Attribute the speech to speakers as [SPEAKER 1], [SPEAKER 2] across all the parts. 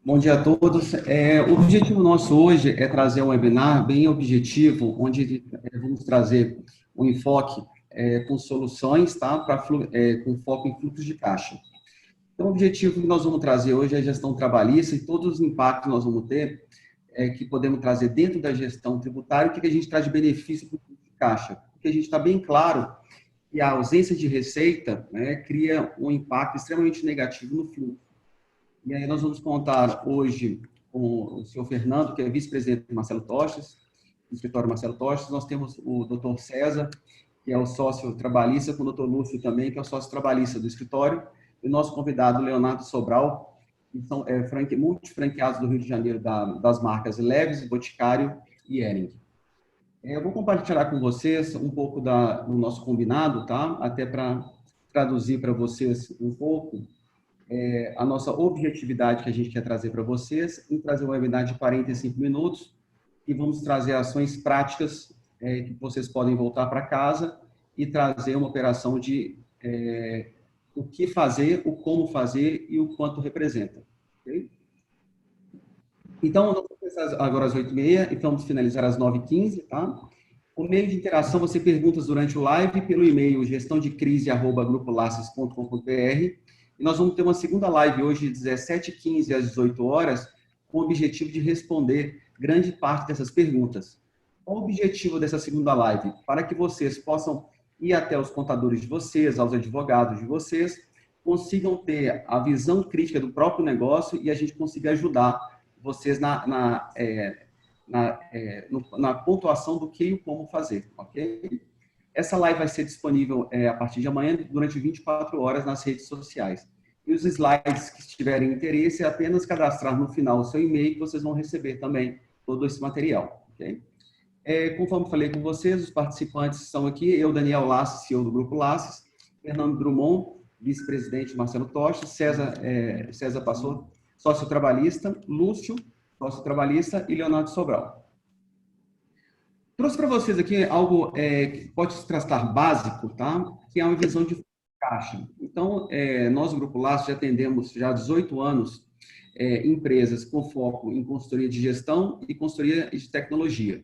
[SPEAKER 1] Bom dia a todos. O objetivo nosso hoje é trazer um webinar bem objetivo, onde vamos trazer um enfoque com soluções, tá? Com foco em fluxo de caixa. Então, o objetivo que nós vamos trazer hoje é a gestão trabalhista e todos os impactos que nós vamos ter, que podemos trazer dentro da gestão tributária, o que a gente traz de benefício para o fluxo de caixa. Porque a gente está bem claro que a ausência de receita, né, cria um impacto extremamente negativo no fluxo. E aí nós vamos contar hoje com o senhor Fernando, que é vice-presidente do Marcelo Tostes, do escritório Marcelo Tostes. Nós temos o doutor César, que é o sócio trabalhista, com o doutor Lúcio também, que é o sócio trabalhista do escritório, e o nosso convidado, Leonardo Sobral, que são multifranqueados do Rio de Janeiro, das marcas Leves, Boticário e Hering. Eu vou compartilhar com vocês um pouco do nosso combinado, tá? Até para traduzir para vocês um pouco a nossa objetividade que a gente quer trazer para vocês, em trazer um webinar de 45 minutos, e vamos trazer ações práticas que vocês podem voltar para casa e trazer uma operação de o que fazer, o como fazer e o quanto representa. Okay? Então, nós vamos começar agora às 8h30 e vamos finalizar às 9h15, tá? O meio de interação, você perguntas durante o live pelo e-mail gestãodecrise@grupolaces.com.br. E nós vamos ter uma segunda live hoje, de 17h15 às 18 horas, com o objetivo de responder grande parte dessas perguntas. Qual o objetivo dessa segunda live? Para que vocês possam ir até os contadores de vocês, aos advogados de vocês, consigam ter a visão crítica do próprio negócio e a gente consiga ajudar vocês na pontuação do que e como fazer, ok? Essa live vai ser disponível a partir de amanhã, durante 24 horas, nas redes sociais. E os slides que tiverem interesse, é apenas cadastrar no final o seu e-mail, que vocês vão receber também todo esse material. Okay? Conforme falei com vocês, os participantes estão aqui, eu, Daniel Lasses, CEO do Grupo Lasses, Fernando Drummond, vice-presidente Marcelo Tostes, César Passou, sócio trabalhista, Lúcio, sócio trabalhista, e Leonardo Sobral. Trouxe para vocês aqui algo que pode se tratar básico, tá? Que é uma visão de caixa. Então, nós, o Grupo Laços, já atendemos já há 18 anos empresas com foco em consultoria de gestão e consultoria de tecnologia.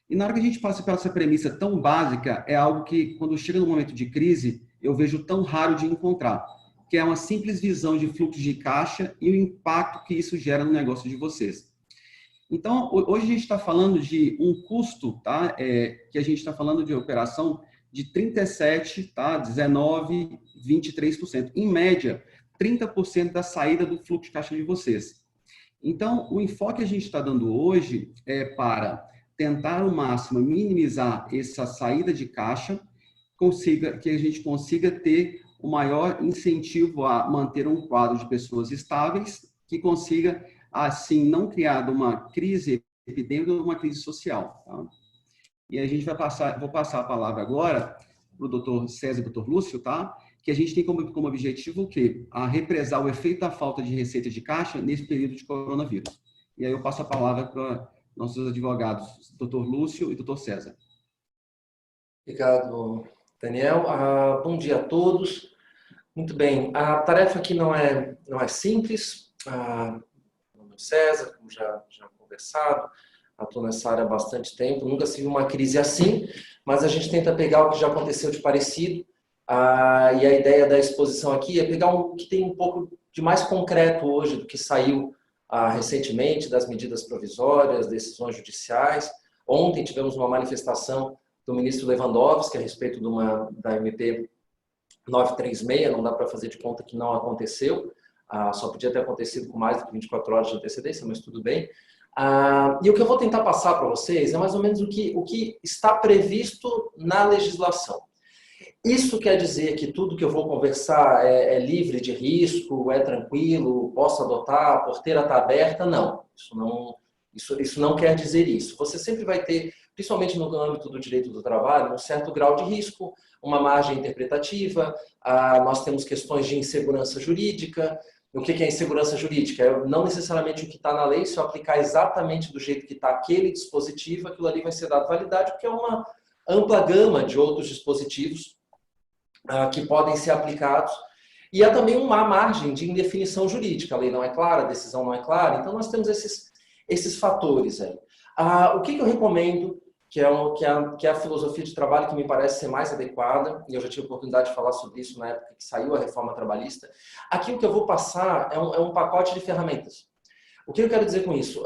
[SPEAKER 1] E na hora que a gente passa pela essa premissa tão básica, é algo que, quando chega no momento de crise, eu vejo tão raro de encontrar, que é uma simples visão de fluxo de caixa e o impacto que isso gera no negócio de vocês. Então, hoje a gente está falando de um custo, tá? Que a gente está falando de operação de 37%, tá? 19%, 23%. Em média, 30% da saída do fluxo de caixa de vocês. Então, o enfoque que a gente está dando hoje é para tentar ao máximo minimizar essa saída de caixa, que a gente consiga ter o maior incentivo a manter um quadro de pessoas estáveis, que consiga assim, não criar uma crise epidêmica ou uma crise social. Tá? E a gente vou passar a palavra agora para o doutor César e o doutor Lúcio, tá? Que a gente tem como objetivo o quê? A represar o efeito da falta de receita de caixa nesse período de coronavírus. E aí eu passo a palavra para nossos advogados, doutor Lúcio e doutor César.
[SPEAKER 2] Obrigado, Daniel. Bom dia a todos. Muito bem, a tarefa aqui não é simples. César, como já conversado, atuo nessa área há bastante tempo, nunca se viu uma crise assim, mas a gente tenta pegar o que já aconteceu de parecido, e a ideia da exposição aqui é pegar o que tem um pouco de mais concreto hoje do que saiu recentemente das medidas provisórias, decisões judiciais. Ontem tivemos uma manifestação do ministro Lewandowski a respeito da MP 936, não dá para fazer de conta que não aconteceu. Só podia ter acontecido com mais do que 24 horas de antecedência, mas tudo bem. E o que eu vou tentar passar para vocês é mais ou menos o que está previsto na legislação. Isso quer dizer que tudo que eu vou conversar é livre de risco, é tranquilo, posso adotar, a porteira está aberta? Não. Isso não quer dizer isso. Você sempre vai ter, principalmente no âmbito do direito do trabalho, um certo grau de risco, uma margem interpretativa, nós temos questões de insegurança jurídica. O que é insegurança jurídica? É não necessariamente o que está na lei, se eu aplicar exatamente do jeito que está aquele dispositivo, aquilo ali vai ser dado validade, porque é uma ampla gama de outros dispositivos que podem ser aplicados. E há também uma margem de indefinição jurídica. A lei não é clara, a decisão não é clara. Então, nós temos esses fatores aí. O que eu recomendo, que é a filosofia de trabalho que me parece ser mais adequada, e eu já tive a oportunidade de falar sobre isso na época que saiu a reforma trabalhista. Aqui o que eu vou passar é um pacote de ferramentas. O que eu quero dizer com isso?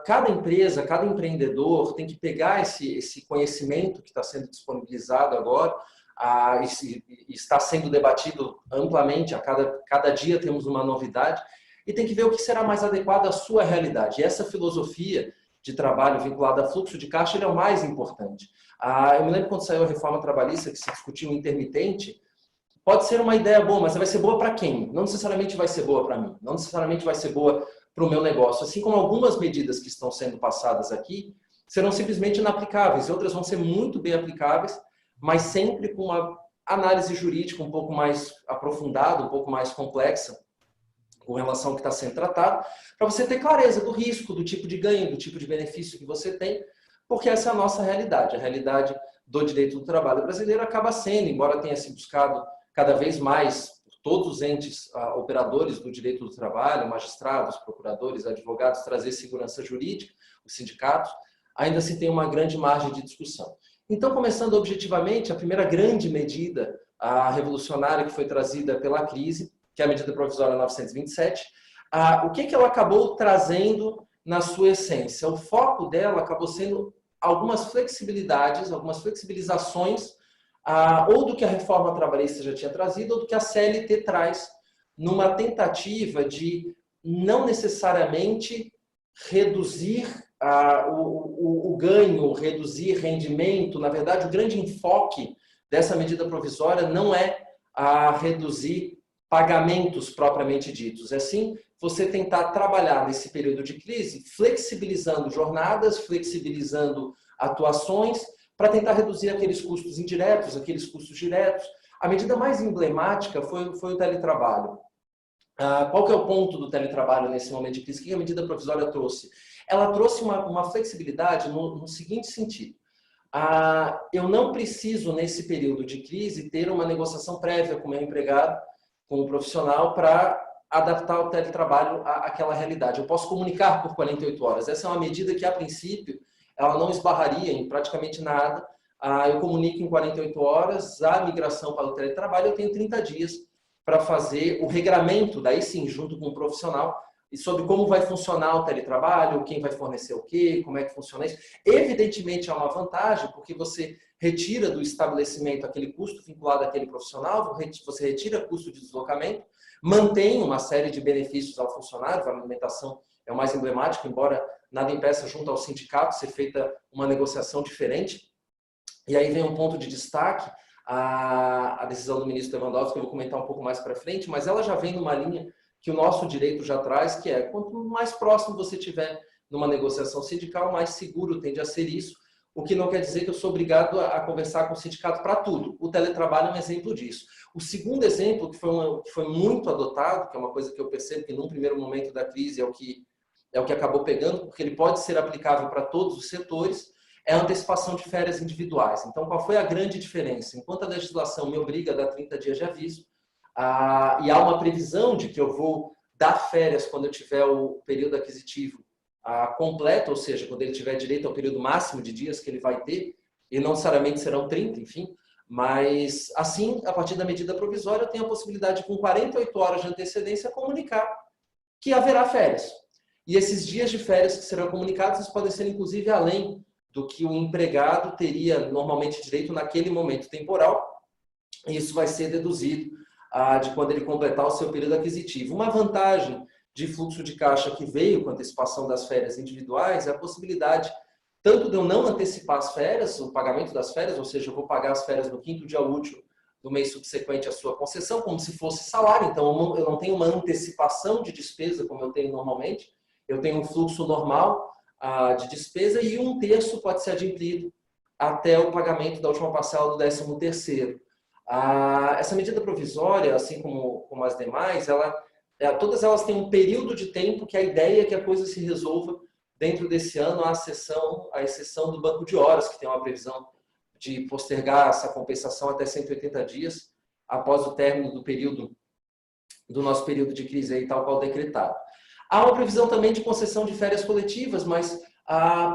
[SPEAKER 2] Cada empresa, cada empreendedor tem que pegar esse conhecimento que está sendo disponibilizado agora, está sendo debatido amplamente, a cada dia temos uma novidade, e tem que ver o que será mais adequado à sua realidade. E essa filosofia de trabalho vinculada a fluxo de caixa ele é o mais importante. Eu me lembro quando saiu a reforma trabalhista, que se discutiu o intermitente, pode ser uma ideia boa, mas vai ser boa para quem? Não necessariamente vai ser boa para mim, não necessariamente vai ser boa para o meu negócio. Assim como algumas medidas que estão sendo passadas aqui serão simplesmente inaplicáveis, e outras vão ser muito bem aplicáveis, mas sempre com uma análise jurídica um pouco mais aprofundada, um pouco mais complexa, com relação ao que está sendo tratado, para você ter clareza do risco, do tipo de ganho, do tipo de benefício que você tem, porque essa é a nossa realidade. A realidade do direito do trabalho brasileiro acaba sendo, embora tenha se buscado cada vez mais por todos os entes operadores do direito do trabalho, magistrados, procuradores, advogados, trazer segurança jurídica, os sindicatos, ainda se tem uma grande margem de discussão. Então, começando objetivamente, a primeira grande medida revolucionária que foi trazida pela crise, que é a medida provisória 927, o que ela acabou trazendo na sua essência? O foco dela acabou sendo algumas flexibilidades, algumas flexibilizações, ou do que a reforma trabalhista já tinha trazido, ou do que a CLT traz, numa tentativa de não necessariamente reduzir o ganho, reduzir rendimento. Na verdade, o grande enfoque dessa medida provisória não é reduzir pagamentos propriamente ditos. É sim você tentar trabalhar nesse período de crise, flexibilizando jornadas, flexibilizando atuações, para tentar reduzir aqueles custos indiretos, aqueles custos diretos. A medida mais emblemática foi o teletrabalho. Qual que é o ponto do teletrabalho nesse momento de crise? O que a medida provisória trouxe? Ela trouxe uma flexibilidade no seguinte sentido. Eu não preciso, nesse período de crise, ter uma negociação prévia com o meu empregado, com o profissional, para adaptar o teletrabalho àquela realidade. Eu posso comunicar por 48 horas. Essa é uma medida que, a princípio, ela não esbarraria em praticamente nada. Eu comunico em 48 horas a migração para o teletrabalho, eu tenho 30 dias para fazer o regramento, daí sim, junto com o profissional, e sobre como vai funcionar o teletrabalho, quem vai fornecer o quê, como é que funciona isso. Evidentemente, é uma vantagem, porque você retira do estabelecimento aquele custo vinculado àquele profissional, você retira custo de deslocamento, mantém uma série de benefícios ao funcionário, a alimentação é o mais emblemático, embora nada impeça junto ao sindicato ser feita uma negociação diferente. E aí vem um ponto de destaque, a decisão do ministro Lewandowski, que eu vou comentar um pouco mais para frente, mas ela já vem numa linha que o nosso direito já traz, que é quanto mais próximo você estiver numa negociação sindical, mais seguro tende a ser isso, o que não quer dizer que eu sou obrigado a conversar com o sindicato para tudo. O teletrabalho é um exemplo disso. O segundo exemplo, que foi muito adotado, que é uma coisa que eu percebo que num primeiro momento da crise é o que acabou pegando, porque ele pode ser aplicável para todos os setores, é a antecipação de férias individuais. Então, qual foi a grande diferença? Enquanto a legislação me obriga a dar 30 dias de aviso, e há uma previsão de que eu vou dar férias quando eu tiver o período aquisitivo completo, ou seja, quando ele tiver direito ao período máximo de dias que ele vai ter, e não necessariamente serão 30, enfim, mas assim, a partir da medida provisória, eu tenho a possibilidade de, com 48 horas de antecedência, comunicar que haverá férias. E esses dias de férias que serão comunicados podem ser, inclusive, além do que o empregado teria normalmente direito naquele momento temporal, e isso vai ser deduzido de quando ele completar o seu período aquisitivo. Uma vantagem de fluxo de caixa que veio com a antecipação das férias individuais é a possibilidade tanto de eu não antecipar as férias, o pagamento das férias, ou seja, eu vou pagar as férias no 5º dia útil do mês subsequente à sua concessão, como se fosse salário. Então, eu não tenho uma antecipação de despesa como eu tenho normalmente, eu tenho um fluxo normal de despesa e 1/3 pode ser adimplido até o pagamento da última parcela do 13º. Essa medida provisória, assim como as demais, todas elas têm um período de tempo que a ideia é que a coisa se resolva dentro desse ano, à exceção do banco de horas, que tem uma previsão de postergar essa compensação até 180 dias após o término do período do nosso período de crise aí, tal qual decretado. Há uma previsão também de concessão de férias coletivas, mas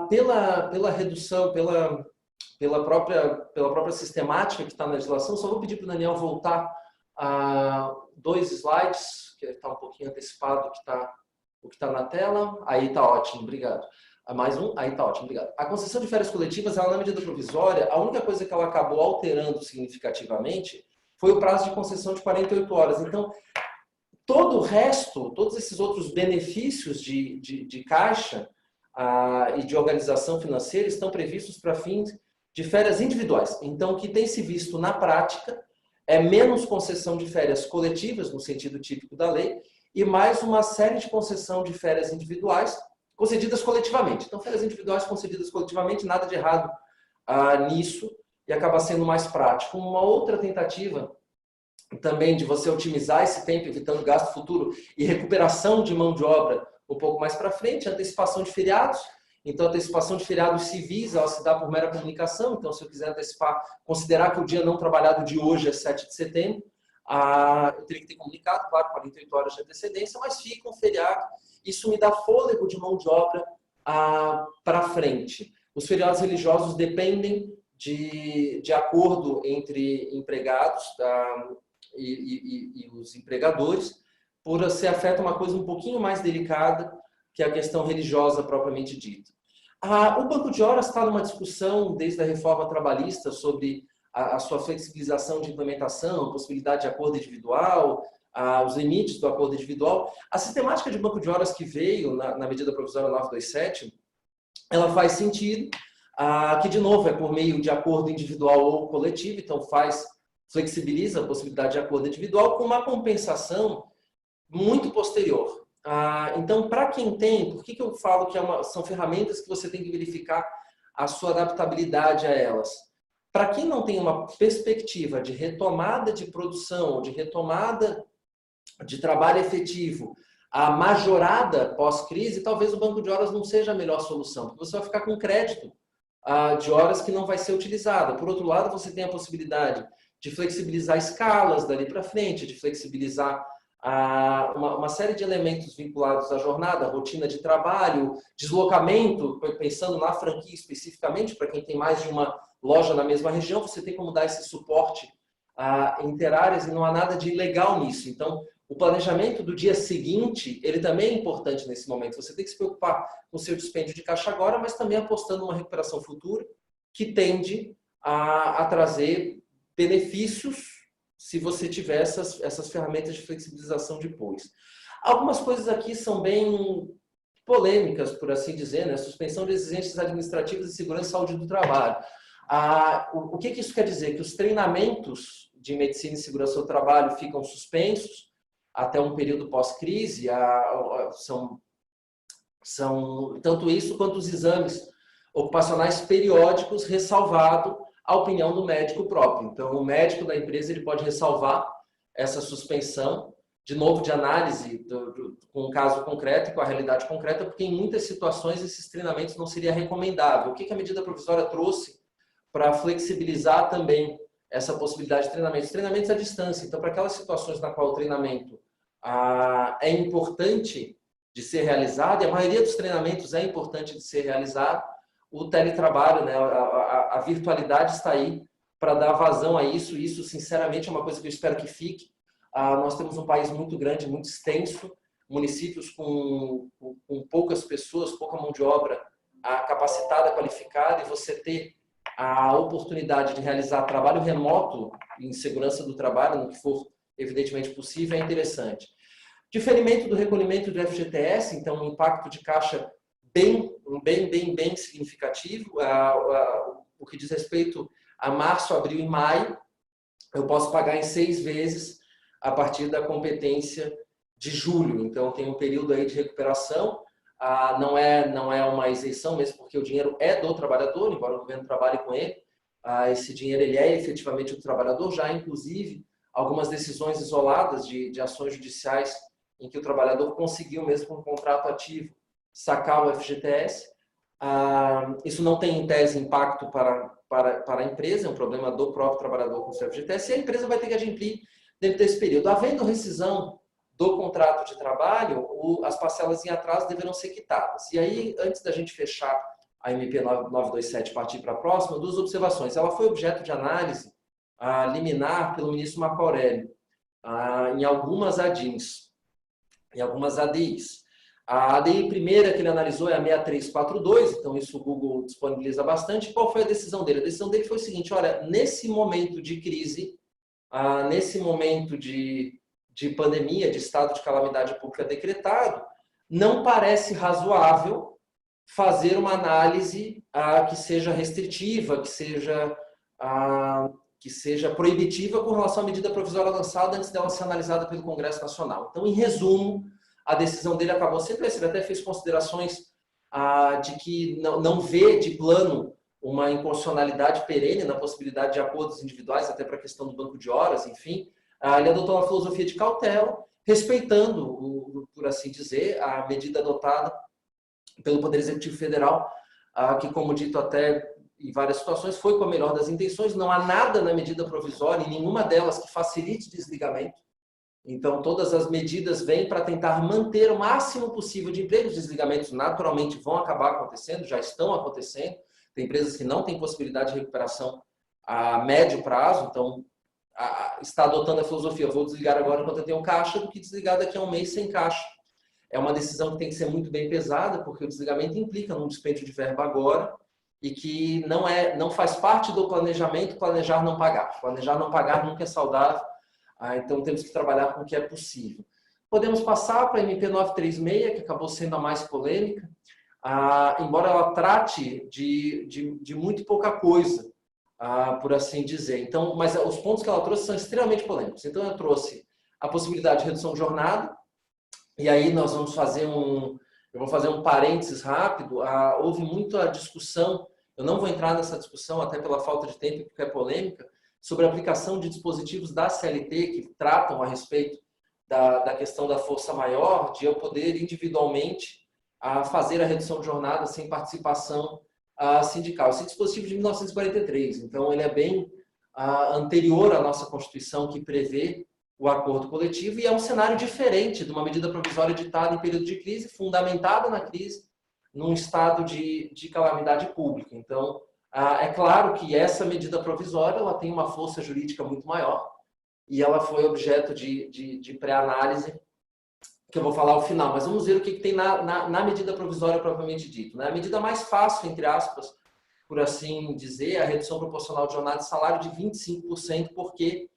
[SPEAKER 2] pela redução, pela própria sistemática que está na legislação, só vou pedir para o Daniel voltar a 2 slides, que está um pouquinho antecipado o que está na tela. Aí está ótimo, obrigado. Mais um, aí está ótimo, obrigado. A concessão de férias coletivas, ela na medida provisória, a única coisa que ela acabou alterando significativamente foi o prazo de concessão de 48 horas. Então, todo o resto, todos esses outros benefícios de caixa e de organização financeira estão previstos para fins de férias individuais. Então, o que tem se visto na prática é menos concessão de férias coletivas, no sentido típico da lei, e mais uma série de concessão de férias individuais concedidas coletivamente. Então, férias individuais concedidas coletivamente, nada de errado nisso, e acaba sendo mais prático. Uma outra tentativa também de você otimizar esse tempo, evitando gasto futuro e recuperação de mão de obra um pouco mais para frente, antecipação de feriados. Então, a antecipação de feriados civis, ela se dá por mera comunicação. Então, se eu quiser antecipar, considerar que o dia não trabalhado de hoje é 7 de setembro, eu teria que ter comunicado, claro, 48 horas de antecedência, mas fica um feriado. Isso me dá fôlego de mão de obra para frente. Os feriados religiosos dependem de acordo entre empregados e os empregadores, por se afeta uma coisa um pouquinho mais delicada, que é a questão religiosa propriamente dita. O banco de horas está numa discussão desde a reforma trabalhista sobre a sua flexibilização de implementação, a possibilidade de acordo individual, os limites do acordo individual. A sistemática de banco de horas que veio na medida provisória 927, ela faz sentido, que de novo é por meio de acordo individual ou coletivo, então flexibiliza a possibilidade de acordo individual com uma compensação muito posterior. Então, para quem tem, por que eu falo que são ferramentas que você tem que verificar a sua adaptabilidade a elas? Para quem não tem uma perspectiva de retomada de produção, de retomada de trabalho efetivo, a majorada pós-crise, talvez o banco de horas não seja a melhor solução, porque você vai ficar com crédito de horas que não vai ser utilizada. Por outro lado, você tem a possibilidade de flexibilizar escalas dali para frente, de flexibilizar uma série de elementos vinculados à jornada, rotina de trabalho, deslocamento, pensando na franquia especificamente, para quem tem mais de uma loja na mesma região, você tem como dar esse suporte interáreas e não há nada de ilegal nisso. Então, o planejamento do dia seguinte, ele também é importante nesse momento. Você tem que se preocupar com o seu dispêndio de caixa agora, mas também apostando numa recuperação futura que tende a trazer benefícios se você tiver essas ferramentas de flexibilização depois. Algumas coisas aqui são bem polêmicas, por assim dizer, né? Suspensão de exigências administrativas de segurança e saúde do trabalho. O que isso quer dizer? Que os treinamentos de medicina e segurança do trabalho ficam suspensos até um período pós-crise, são tanto isso quanto os exames ocupacionais periódicos, ressalvado a opinião do médico próprio. Então, o médico da empresa ele pode ressalvar essa suspensão, de novo, de análise com um caso concreto e com a realidade concreta, porque em muitas situações esses treinamentos não seria recomendável. O que a medida provisória trouxe para flexibilizar também essa possibilidade de treinamentos? Treinamentos à distância. Então, para aquelas situações na qual o treinamento é importante de ser realizado, e a maioria dos treinamentos é importante de ser realizado, o teletrabalho, né, a virtualidade está aí para dar vazão a isso. Isso, sinceramente, é uma coisa que eu espero que fique. Nós temos um país muito grande, muito extenso, municípios com poucas pessoas, pouca mão de obra capacitada, qualificada, e você ter a oportunidade de realizar trabalho remoto em segurança do trabalho, no que for evidentemente possível, é interessante. Diferimento do recolhimento do FGTS, então um impacto de caixa bem significativo. O que diz respeito a março, abril e maio, eu posso pagar em 6 vezes a partir da competência de julho. Então, tem um período aí de recuperação. Não é uma isenção, mesmo porque o dinheiro é do trabalhador, embora o governo trabalhe com ele. Esse dinheiro ele é efetivamente do trabalhador. Já, inclusive, algumas decisões isoladas de ações judiciais em que o trabalhador conseguiu, mesmo com um contrato ativo, sacar o FGTS. Isso não tem, em tese, impacto para a empresa, é um problema do próprio trabalhador com o seu FGTS, e a empresa vai ter que adimplir dentro desse período. Havendo rescisão do contrato de trabalho, as parcelas em atraso deverão ser quitadas. E aí, antes da gente fechar a MP 927 e partir para a próxima, duas observações. Ela foi objeto de análise liminar pelo ministro Marco Aurélio em algumas ADIs, em algumas ADIs. A ADI primeira que ele analisou é a 6342, então isso o Google disponibiliza bastante. Qual foi a decisão dele? A decisão dele foi o seguinte: olha, nesse momento de crise, nesse momento de pandemia, de estado de calamidade pública decretado, não parece razoável fazer uma análise que seja restritiva, que seja proibitiva com relação à medida provisória lançada antes dela ser analisada pelo Congresso Nacional. Então, em resumo, a decisão dele acabou sempre assim. Ele até fez considerações de que não vê de plano uma inconstitucionalidade perene na possibilidade de acordos individuais, até para a questão do banco de horas, enfim. Ele adotou uma filosofia de cautela, respeitando, por assim dizer, a medida adotada pelo Poder Executivo Federal, que, como dito até em várias situações, foi com a melhor das intenções. Não há nada na medida provisória, em nenhuma delas, que facilite desligamento. Então, todas as medidas vêm para tentar manter o máximo possível de emprego. Os desligamentos, naturalmente, vão acabar acontecendo, já estão acontecendo. Tem empresas que não têm possibilidade de recuperação a médio prazo, então está adotando a filosofia: vou desligar agora enquanto eu tenho caixa, do que desligar daqui a um mês sem caixa. É uma decisão que tem que ser muito bem pesada, porque o desligamento implica num dispêndio de verba agora, e que não faz parte do planejamento planejar não pagar. Planejar não pagar nunca é saudável, então temos que trabalhar com o que é possível. Podemos passar para a MP 936, que acabou sendo a mais polêmica, embora ela trate de muito pouca coisa, por assim dizer. Então, mas os pontos que ela trouxe são extremamente polêmicos. Então, ela trouxe a possibilidade de redução de jornada, e aí nós vamos fazer eu vou fazer um parênteses rápido. Houve muita discussão, eu não vou entrar nessa discussão, até pela falta de tempo, porque é polêmica, sobre a aplicação de dispositivos da CLT que tratam a respeito da questão da força maior, de eu poder individualmente fazer a redução de jornada sem participação sindical. Esse dispositivo é de 1943, então ele é bem anterior à nossa Constituição, que prevê o acordo coletivo, e é um cenário diferente de uma medida provisória editada em período de crise, fundamentada na crise, num estado de calamidade pública. Então, é claro que essa medida provisória ela tem uma força jurídica muito maior, e ela foi objeto de pré-análise, que eu vou falar ao final, mas vamos ver o que tem na medida provisória propriamente dito. A medida mais fácil, entre aspas, por assim dizer, é a redução proporcional de jornada e salário de 25%, porque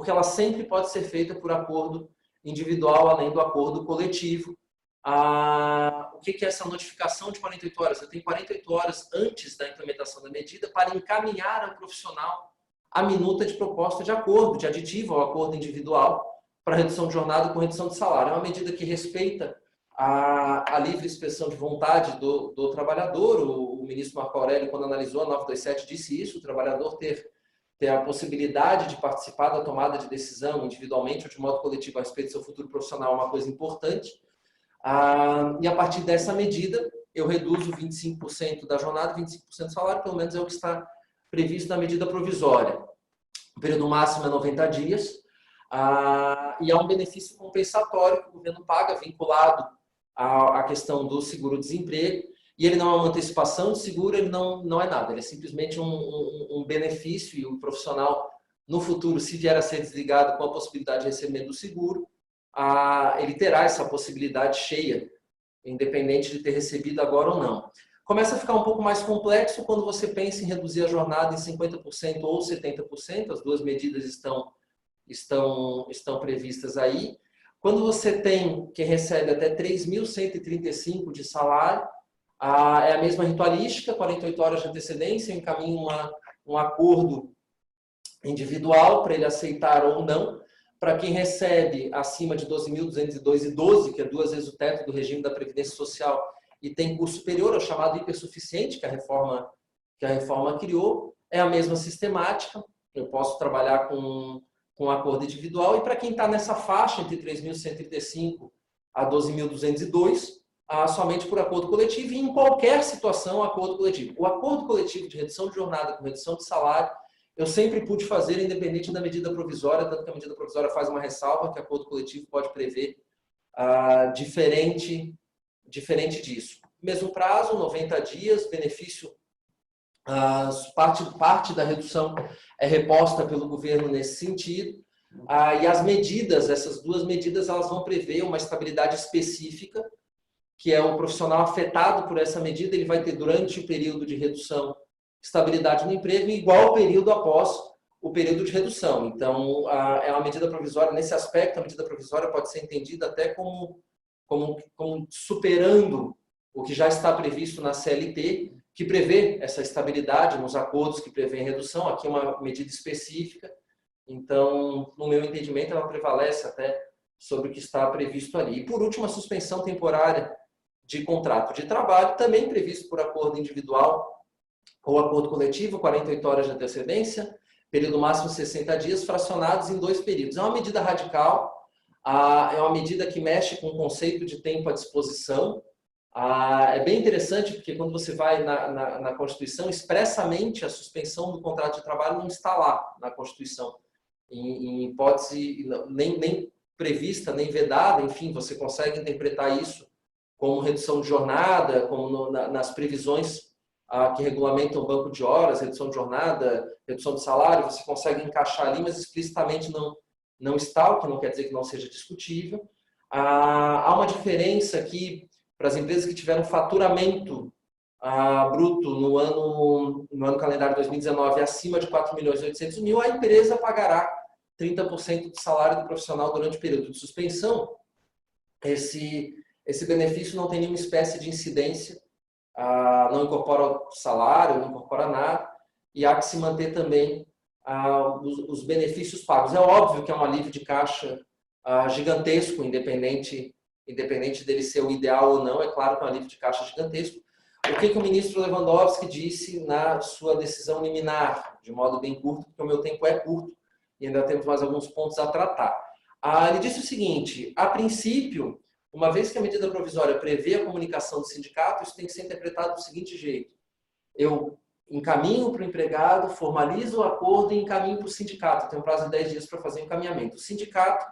[SPEAKER 2] ela sempre pode ser feita por acordo individual, além do acordo coletivo. O que é essa notificação de 48 horas? Eu tenho 48 horas antes da implementação da medida para encaminhar ao profissional a minuta de proposta de acordo, de aditivo ao acordo individual, para redução de jornada com redução de salário. É uma medida que respeita a livre expressão de vontade do trabalhador. O ministro Marco Aurélio, quando analisou a 927, disse isso: o trabalhador ter a possibilidade de participar da tomada de decisão individualmente ou de modo coletivo a respeito do seu futuro profissional é uma coisa importante. E a partir dessa medida, eu reduzo 25% da jornada, 25% do salário, pelo menos é o que está previsto na medida provisória. O período máximo é 90 dias, e há um benefício compensatório que o governo paga, vinculado à questão do seguro-desemprego, e ele não é uma antecipação de seguro, ele não é nada, ele é simplesmente um benefício, e o profissional, no futuro, se vier a ser desligado com a possibilidade de recebimento do seguro, ele terá essa possibilidade cheia, independente de ter recebido agora ou não. Começa a ficar um pouco mais complexo quando você pensa em reduzir a jornada em 50% ou 70%, as duas medidas estão previstas aí. Quando você tem quem recebe até 3.135 de salário, é a mesma ritualística, 48 horas de antecedência, encaminha um acordo individual para ele aceitar ou não. Para quem recebe acima de 12.202,12, que é 2 vezes o teto do regime da Previdência Social, e tem custo superior, é o chamado hipersuficiente, que a reforma criou, é a mesma sistemática. Eu posso trabalhar com um acordo individual, e para quem está nessa faixa entre 3.135 a 12.202, somente por acordo coletivo, e em qualquer situação, acordo coletivo. O acordo coletivo de redução de jornada com redução de salário, eu sempre pude fazer independente da medida provisória, tanto que a medida provisória faz uma ressalva que o acordo coletivo pode prever diferente disso. Mesmo prazo, 90 dias, benefício, parte da redução é reposta pelo governo nesse sentido. E as medidas, essas duas medidas, elas vão prever uma estabilidade específica, que é o profissional afetado por essa medida, ele vai ter durante o período de redução estabilidade no emprego, igual ao período após o período de redução. Então, é uma medida provisória, nesse aspecto, a medida provisória pode ser entendida até como superando o que já está previsto na CLT, que prevê essa estabilidade nos acordos que prevêem redução, aqui é uma medida específica. Então, no meu entendimento, ela prevalece até sobre o que está previsto ali. E, por último, a suspensão temporária de contrato de trabalho, também previsto por acordo individual ou acordo coletivo, 48 horas de antecedência, período máximo 60 dias, fracionados em 2 períodos. É uma medida radical, é uma medida que mexe com o conceito de tempo à disposição. É bem interessante, porque quando você vai na Constituição, expressamente a suspensão do contrato de trabalho não está lá na Constituição. Em hipótese nem prevista, nem vedada, enfim, você consegue interpretar isso como redução de jornada, como nas previsões que regulamentam o banco de horas, redução de jornada, redução de salário, você consegue encaixar ali, mas explicitamente não está, o que não quer dizer que não seja discutível. Há uma diferença aqui para as empresas que tiveram faturamento bruto no ano calendário 2019 acima de 4.800.000, a empresa pagará 30% do salário do profissional durante o período de suspensão. Esse benefício não tem nenhuma espécie de incidência, não incorpora salário, não incorpora nada, e há que se manter também os benefícios pagos. É óbvio que é um alívio de caixa gigantesco, independente dele ser o ideal ou não, é claro que é um alívio de caixa gigantesco. O que o ministro Lewandowski disse na sua decisão liminar, de modo bem curto, porque o meu tempo é curto e ainda temos mais alguns pontos a tratar. Ele disse o seguinte: a princípio, uma vez que a medida provisória prevê a comunicação do sindicato, isso tem que ser interpretado do seguinte jeito: eu encaminho para o empregado, formalizo o acordo e encaminho para o sindicato. Eu tenho um prazo de 10 dias para fazer o encaminhamento. O sindicato,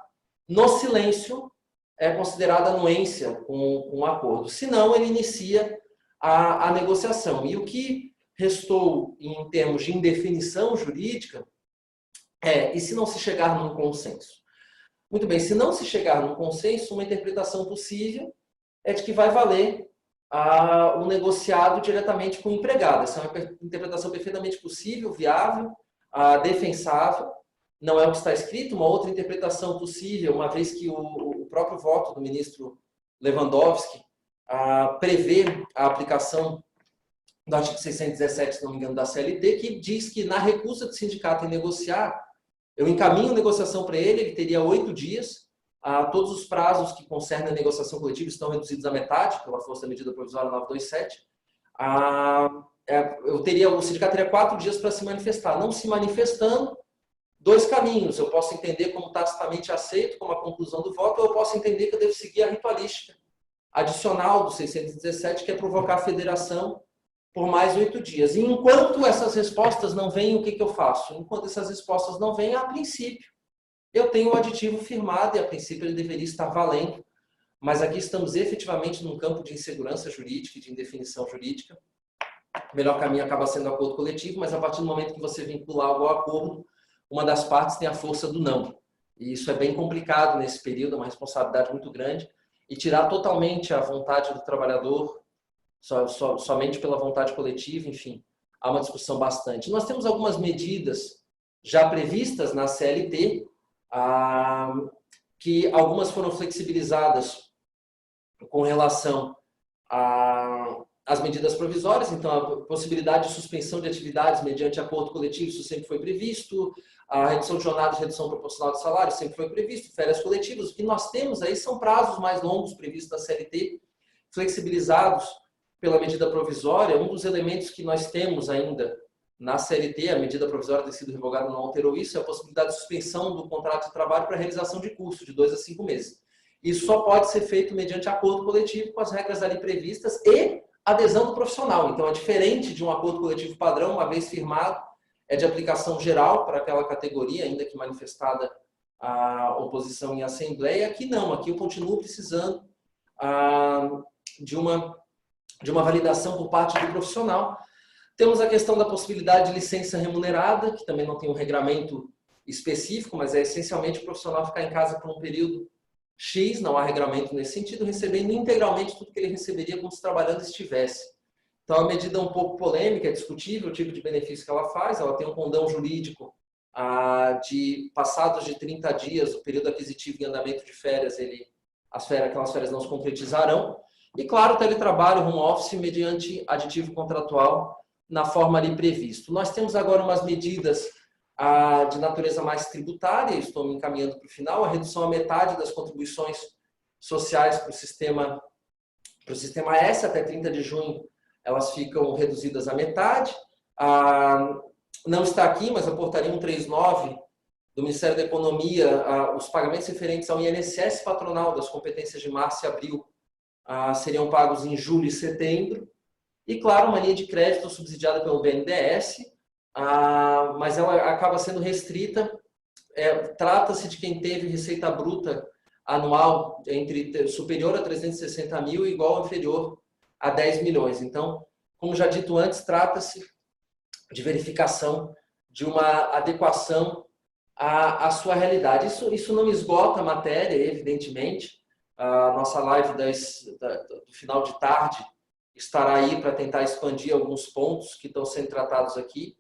[SPEAKER 2] no silêncio, é considerado anuência com o acordo. Se não, ele inicia a negociação. E o que restou em termos de indefinição jurídica e se não se chegar num consenso? Muito bem, se não se chegar num consenso, uma interpretação possível é de que vai valer o negociado diretamente com o empregado. Essa é uma interpretação perfeitamente possível, viável, defensável. Não é o que está escrito. Uma outra interpretação possível, uma vez que o próprio voto do ministro Lewandowski prevê a aplicação do artigo 617, se não me engano, da CLT, que diz que na recusa do sindicato em negociar, eu encaminho a negociação para ele teria 8 dias, todos os prazos que concernem a negociação coletiva estão reduzidos à metade, pela força da medida provisória 927, o sindicato teria 4 dias para se manifestar. Não se manifestando, 2 caminhos: eu posso entender como tacitamente aceito, como a conclusão do voto, ou eu posso entender que eu devo seguir a ritualística adicional do 617, que é provocar a federação por mais 8 dias. E enquanto essas respostas não vêm, o que eu faço? Enquanto essas respostas não vêm, a princípio, eu tenho o aditivo firmado e a princípio ele deveria estar valendo. Mas aqui estamos efetivamente num campo de insegurança jurídica e de indefinição jurídica. O melhor caminho acaba sendo o acordo coletivo, mas a partir do momento que você vincula algo ao acordo, uma das partes tem a força do não. E isso é bem complicado nesse período, é uma responsabilidade muito grande. E tirar totalmente a vontade do trabalhador somente pela vontade coletiva, enfim, há uma discussão bastante. Nós temos algumas medidas já previstas na CLT, que algumas foram flexibilizadas com relação às medidas provisórias. Então, a possibilidade de suspensão de atividades mediante acordo coletivo, isso sempre foi previsto. A redução de jornada e redução proporcional de salário sempre foi previsto. Férias coletivas. O que nós temos aí são prazos mais longos previstos na CLT, flexibilizados pela medida provisória. Um dos elementos que nós temos ainda na CLT, a medida provisória ter sido revogada não alterou isso, é a possibilidade de suspensão do contrato de trabalho para realização de curso de 2 a 5 meses. Isso só pode ser feito mediante acordo coletivo com as regras ali previstas e adesão do profissional. Então, é diferente de um acordo coletivo padrão, uma vez firmado, é de aplicação geral para aquela categoria, ainda que manifestada a oposição em assembleia. Aqui não, aqui eu continuo precisando de uma validação por parte do profissional. Temos a questão da possibilidade de licença remunerada, que também não tem um regramento específico, mas é essencialmente o profissional ficar em casa por um período X, não há regramento nesse sentido, recebendo integralmente tudo que ele receberia como se trabalhando estivesse. Então, a medida é um pouco polêmica, é discutível o tipo de benefício que ela faz, ela tem um condão jurídico de passados de 30 dias, o período aquisitivo em andamento de férias, aquelas férias não se concretizarão. E, claro, teletrabalho, home office, mediante aditivo contratual na forma ali previsto. Nós temos agora umas medidas de natureza mais tributária, estou me encaminhando para o final, a redução à metade das contribuições sociais para o sistema S, até 30 de junho elas ficam reduzidas à metade. Não está aqui, mas a portaria 139 do Ministério da Economia, os pagamentos referentes ao INSS patronal das competências de março e abril seriam pagos em julho e setembro. E, claro, uma linha de crédito subsidiada pelo BNDES, mas ela acaba sendo restrita. Trata-se de quem teve receita bruta anual superior a 360 mil e igual ou inferior a 10 milhões. Então, como já dito antes, trata-se de verificação de uma adequação à sua realidade. Isso não esgota a matéria, evidentemente. A nossa live do final de tarde estará aí para tentar expandir alguns pontos que estão sendo tratados aqui.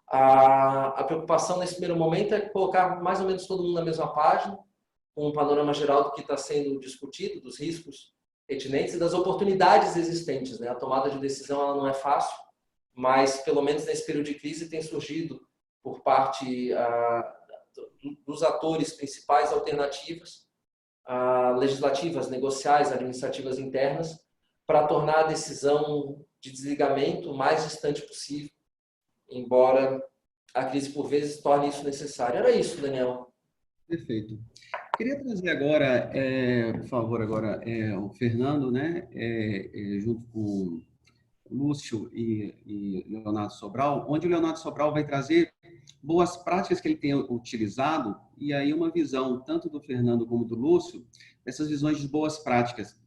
[SPEAKER 2] A preocupação nesse primeiro momento é colocar mais ou menos todo mundo na mesma página, com um panorama geral do que está sendo discutido, dos riscos pertinentes e das oportunidades existentes, né? A tomada de decisão ela não é fácil, mas pelo menos nesse período de crise tem surgido por parte dos atores principais alternativas legislativas, negociais, administrativas internas, para tornar a decisão de desligamento o mais distante possível, embora a crise, por vezes, torne isso necessário. Era isso, Daniel.
[SPEAKER 1] Perfeito. Queria trazer agora, por favor, o Fernando, né, junto com o Lúcio e Leonardo Sobral, onde o Leonardo Sobral vai trazer boas práticas que ele tem utilizado, e aí uma visão tanto do Fernando como do Lúcio, essas visões de boas práticas.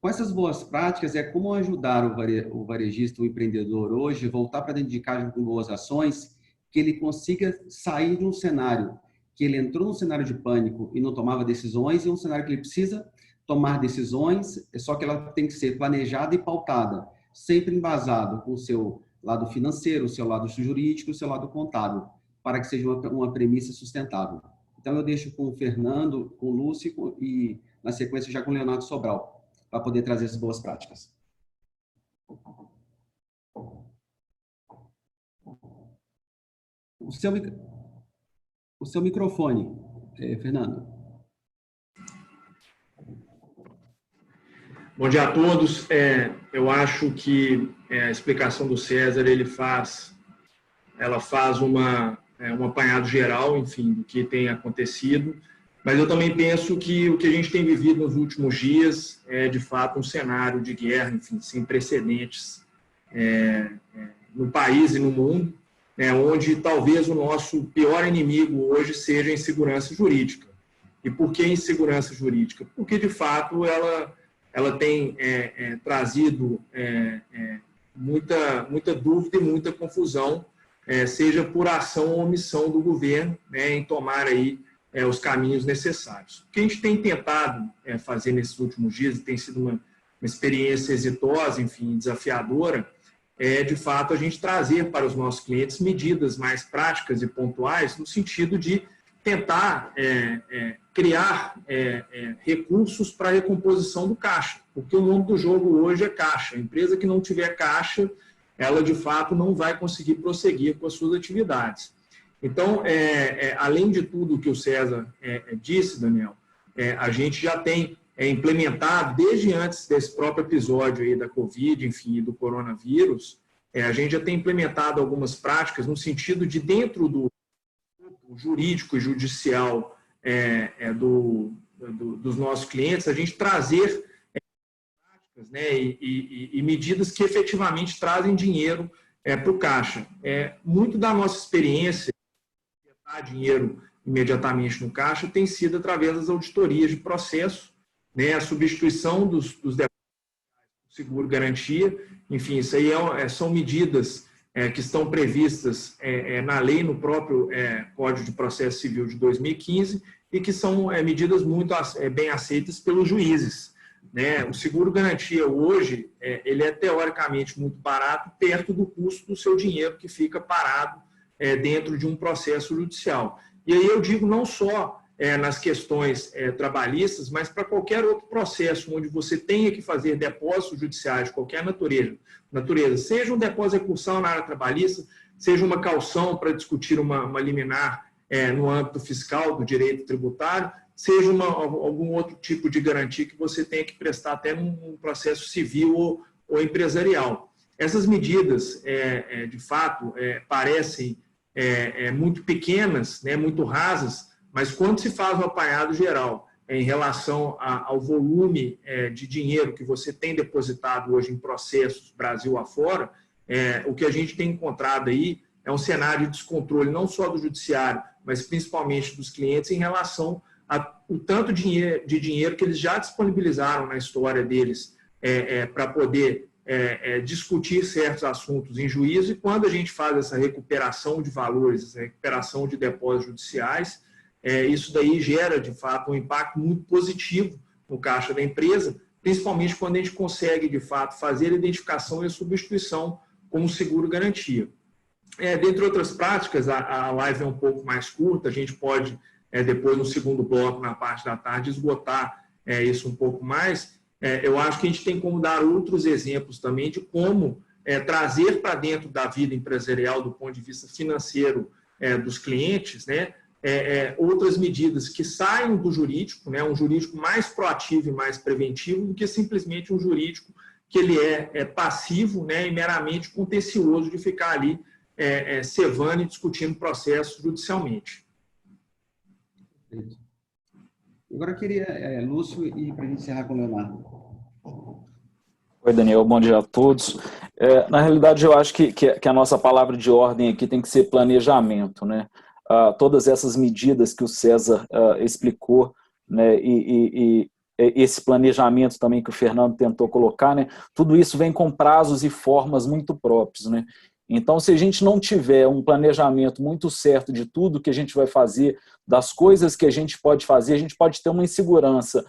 [SPEAKER 1] Com essas boas práticas, é como ajudar o varejista, o empreendedor hoje, voltar para dentro de casa com boas ações, que ele consiga sair de um cenário que ele entrou num cenário de pânico e não tomava decisões, e um cenário que ele precisa tomar decisões, só que ela tem que ser planejada e pautada, sempre embasado com o seu lado financeiro, o seu lado jurídico, o seu lado contábil, para que seja uma premissa sustentável. Então, eu deixo com o Fernando, com o Lúcio e, na sequência, já com o Leonardo Sobral, para poder trazer essas boas práticas. O seu microfone, Fernando.
[SPEAKER 3] Bom dia a todos. Eu acho que a explicação do César, ela faz um apanhado geral, enfim, do que tem acontecido, mas eu também penso que o que a gente tem vivido nos últimos dias é, de fato, um cenário de guerra, enfim, sem precedentes no país e no mundo, onde talvez o nosso pior inimigo hoje seja a insegurança jurídica. E por que insegurança jurídica? Porque, de fato, ela tem trazido muita dúvida e muita confusão, seja por ação ou omissão do governo, em tomar aí os caminhos necessários. O que a gente tem tentado fazer nesses últimos dias, e tem sido uma experiência exitosa, enfim, desafiadora, de fato, a gente trazer para os nossos clientes medidas mais práticas e pontuais, no sentido de tentar criar recursos para a recomposição do caixa, porque o nome do jogo hoje é caixa. A empresa que não tiver caixa, ela, de fato, não vai conseguir prosseguir com as suas atividades. Então, além de tudo que o César disse, Daniel, a gente já tem implementado, desde antes desse próprio episódio aí da Covid, enfim, do coronavírus, a gente já tem implementado algumas práticas no sentido de, dentro do jurídico e judicial dos nossos clientes, a gente trazer práticas, e medidas que efetivamente trazem dinheiro para o caixa. Muito da nossa experiência de injetar dinheiro imediatamente no caixa tem sido através das auditorias de processo, né, a substituição dos depósitos do seguro-garantia, enfim, isso aí são medidas que estão previstas na lei, no próprio Código de Processo Civil de 2015, e que são medidas muito bem aceitas pelos juízes, né? O seguro-garantia hoje, ele é teoricamente muito barato, perto do custo do seu dinheiro que fica parado dentro de um processo judicial. E aí eu digo não só nas questões trabalhistas, mas para qualquer outro processo onde você tenha que fazer depósitos judiciais de qualquer natureza, seja um depósito recursal na área trabalhista, seja uma caução para discutir uma liminar no âmbito fiscal do direito tributário, seja algum outro tipo de garantia que você tenha que prestar até num processo civil ou empresarial. Essas medidas, de fato, parecem muito pequenas, né, muito rasas, mas quando se faz um apanhado geral em relação ao volume de dinheiro que você tem depositado hoje em processos Brasil afora, o que a gente tem encontrado aí é um cenário de descontrole não só do judiciário, mas principalmente dos clientes em relação ao tanto de dinheiro que eles já disponibilizaram na história deles para poder discutir certos assuntos em juízo, e quando a gente faz essa recuperação de valores, essa recuperação de depósitos judiciais, isso daí gera, de fato, um impacto muito positivo no caixa da empresa, principalmente quando a gente consegue, de fato, fazer a identificação e a substituição como seguro-garantia. Dentre outras práticas, a live é um pouco mais curta, a gente pode, depois, no segundo bloco, na parte da tarde, esgotar isso um pouco mais. Eu acho que a gente tem como dar outros exemplos também de como trazer para dentro da vida empresarial, do ponto de vista financeiro dos clientes, né, outras medidas que saem do jurídico, né, um jurídico mais proativo e mais preventivo do que simplesmente um jurídico que ele é passivo, né, e meramente contencioso de ficar ali cevando e discutindo processos judicialmente.
[SPEAKER 1] Perfeito. Agora eu queria, Lúcio, e para a gente encerrar com o Leonardo.
[SPEAKER 4] Oi, Daniel, bom dia a todos. Na realidade, eu acho que a nossa palavra de ordem aqui tem que ser planejamento, né? Todas essas medidas que o César explicou, né, e esse planejamento também que o Fernando tentou colocar, né, tudo isso vem com prazos e formas muito próprios, né? Então, se a gente não tiver um planejamento muito certo de tudo que a gente vai fazer, das coisas que a gente pode fazer, a gente pode ter uma insegurança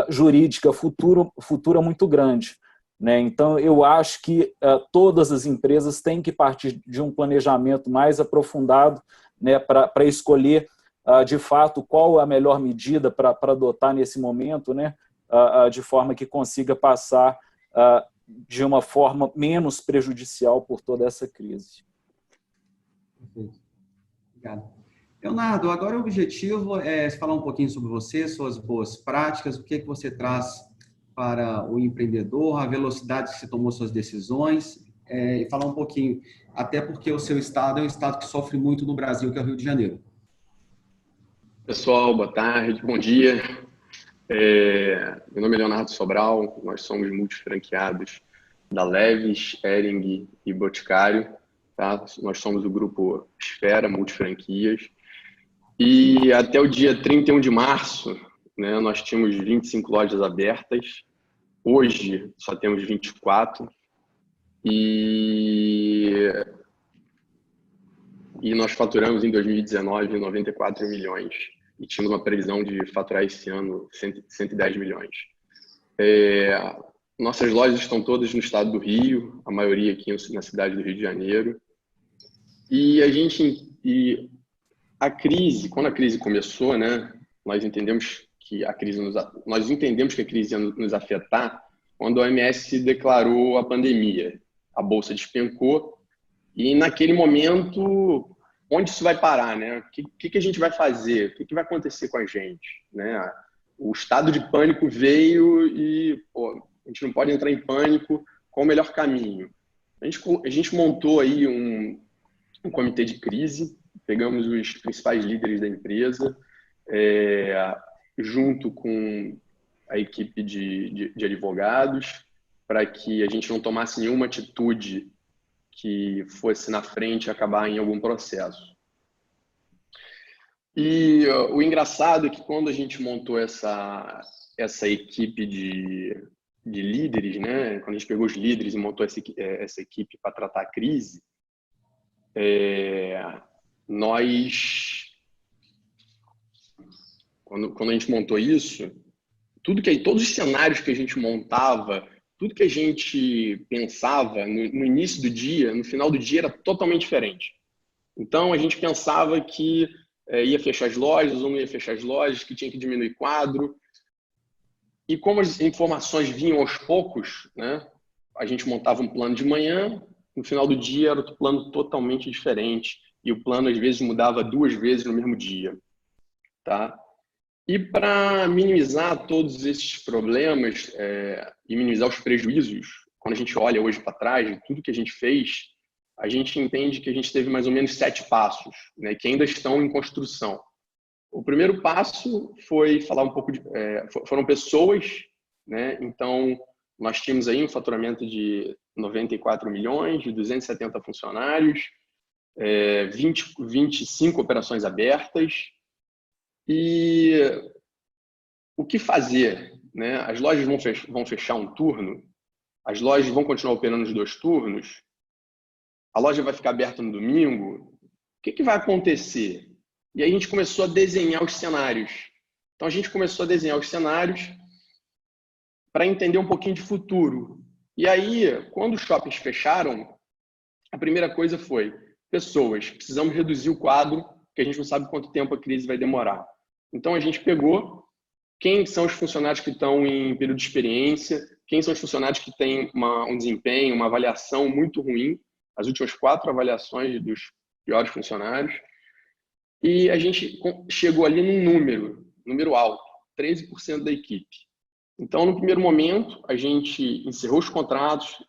[SPEAKER 4] jurídica futura muito grande, né? Então, eu acho que todas as empresas têm que partir de um planejamento mais aprofundado, né, para escolher, de fato, qual é a melhor medida para adotar nesse momento, né, de forma que consiga passar de uma forma menos prejudicial por toda essa crise.
[SPEAKER 1] Perfeito. Obrigado. Leonardo, agora o objetivo é falar um pouquinho sobre você, suas boas práticas, o que você traz para o empreendedor, a velocidade que você tomou suas decisões, e falar um pouquinho, até porque o seu estado é um estado que sofre muito no Brasil, que é o Rio de Janeiro.
[SPEAKER 5] Pessoal, boa tarde, bom dia. Meu nome é Leonardo Sobral, nós somos multifranqueados da Leves, Hering e Boticário, tá? Nós somos o grupo Esfera Multifranquias, e até o dia 31 de março, né, nós tínhamos 25 lojas abertas, hoje só temos 24, e nós faturamos em 2019 94 milhões. E tínhamos uma previsão de faturar esse ano 110 milhões. Nossas lojas estão todas no estado do Rio, a maioria aqui na cidade do Rio de Janeiro. E a crise, quando a crise começou, né, nós entendemos que a crise ia nos afetar quando a OMS declarou a pandemia. A bolsa despencou e naquele momento, onde isso vai parar, né? O que a gente vai fazer? O que vai acontecer com a gente, né? O estado de pânico veio e a gente não pode entrar em pânico. Qual o melhor caminho? A gente montou aí um comitê de crise, pegamos os principais líderes da empresa, junto com a equipe de advogados, para que a gente não tomasse nenhuma atitude que fosse na frente acabar em algum processo. E o engraçado é que quando a gente montou essa equipe de líderes, né? Quando a gente pegou os líderes e montou essa equipe para tratar a crise, quando a gente montou isso, todos os cenários que a gente montava, tudo que a gente pensava no início do dia, no final do dia, era totalmente diferente. Então, a gente pensava que ia fechar as lojas ou não ia fechar as lojas, que tinha que diminuir quadro. E como as informações vinham aos poucos, né, a gente montava um plano de manhã, no final do dia era outro plano totalmente diferente. E o plano, às vezes, mudava 2 vezes no mesmo dia. Tá? E para minimizar todos esses problemas e minimizar os prejuízos, quando a gente olha hoje para trás de tudo que a gente fez, a gente entende que a gente teve mais ou menos 7 passos, né, que ainda estão em construção. O primeiro passo foi falar um pouco foram pessoas, né? Então nós tínhamos aí um faturamento de 94 milhões, de 270 funcionários, 25 operações abertas. E o que fazer, né? As lojas vão fechar um turno, as lojas vão continuar operando os 2 turnos, a loja vai ficar aberta no domingo, o que vai acontecer? E aí a gente começou a desenhar os cenários. Então a gente começou a desenhar os cenários para entender um pouquinho de futuro. E aí, quando os shoppings fecharam, a primeira coisa foi: pessoas, precisamos reduzir o quadro, porque a gente não sabe quanto tempo a crise vai demorar. Então a gente pegou quem são os funcionários que estão em período de experiência, quem são os funcionários que têm um desempenho, uma avaliação muito ruim, as últimas 4 avaliações dos piores funcionários. E a gente chegou ali num número alto, 13% da equipe. Então, no primeiro momento, a gente encerrou os contratos,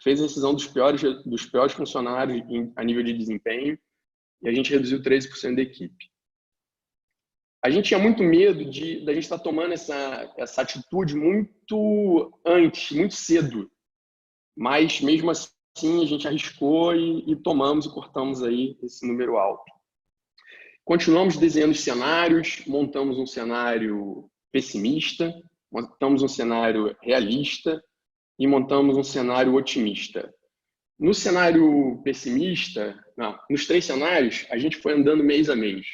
[SPEAKER 5] fez a rescisão dos piores funcionários a nível de desempenho, e a gente reduziu 13% da equipe. A gente tinha muito medo da gente estar tomando essa atitude muito antes, muito cedo. Mas, mesmo assim, a gente arriscou e tomamos e cortamos aí esse número alto. Continuamos desenhando os cenários, montamos um cenário pessimista, montamos um cenário realista e montamos um cenário otimista. No cenário pessimista, nos 3 cenários, a gente foi andando mês a mês.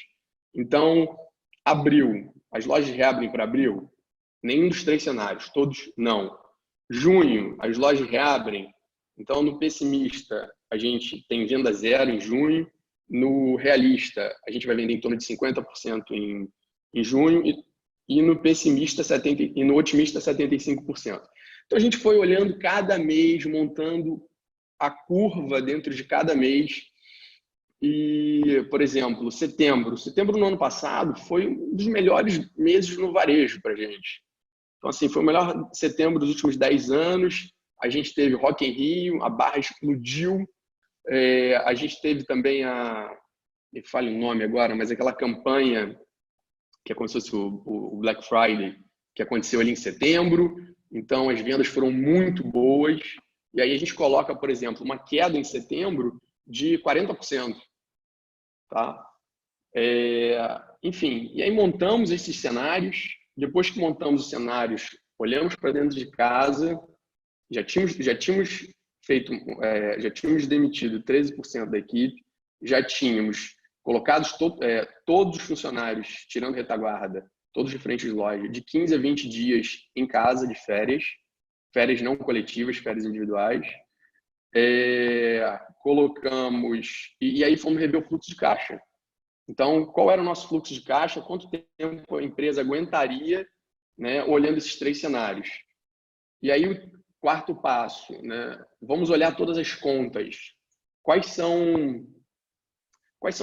[SPEAKER 5] Então, abril, as lojas reabrem para abril? Nenhum dos 3 cenários, todos não. Junho, as lojas reabrem? Então, no pessimista, a gente tem venda 0 em junho. No realista, a gente vai vender em torno de 50% em junho. E no pessimista, e no otimista, 75%. Então, a gente foi olhando cada mês, montando a curva dentro de cada mês. E, por exemplo, setembro no ano passado foi um dos melhores meses no varejo para a gente. Então, assim, foi o melhor setembro dos últimos 10 anos. A gente teve Rock in Rio, a barra explodiu. A gente teve também me fale o nome agora, mas aquela campanha que aconteceu o Black Friday, que aconteceu ali em setembro. Então, as vendas foram muito boas. E aí a gente coloca, por exemplo, uma queda em setembro de 40%. Tá? Enfim, e aí montamos esses cenários. Depois que montamos os cenários, olhamos para dentro de casa, já tínhamos demitido 13% da equipe, já tínhamos colocado todos os funcionários, tirando retaguarda, todos de frente de loja, de 15 a 20 dias em casa de férias não coletivas, férias individuais. Colocamos, e aí fomos rever o fluxo de caixa. Então, qual era o nosso fluxo de caixa? Quanto tempo a empresa aguentaria, né, olhando esses 3 cenários? E aí, o 4º passo, né, vamos olhar todas as contas. Quais são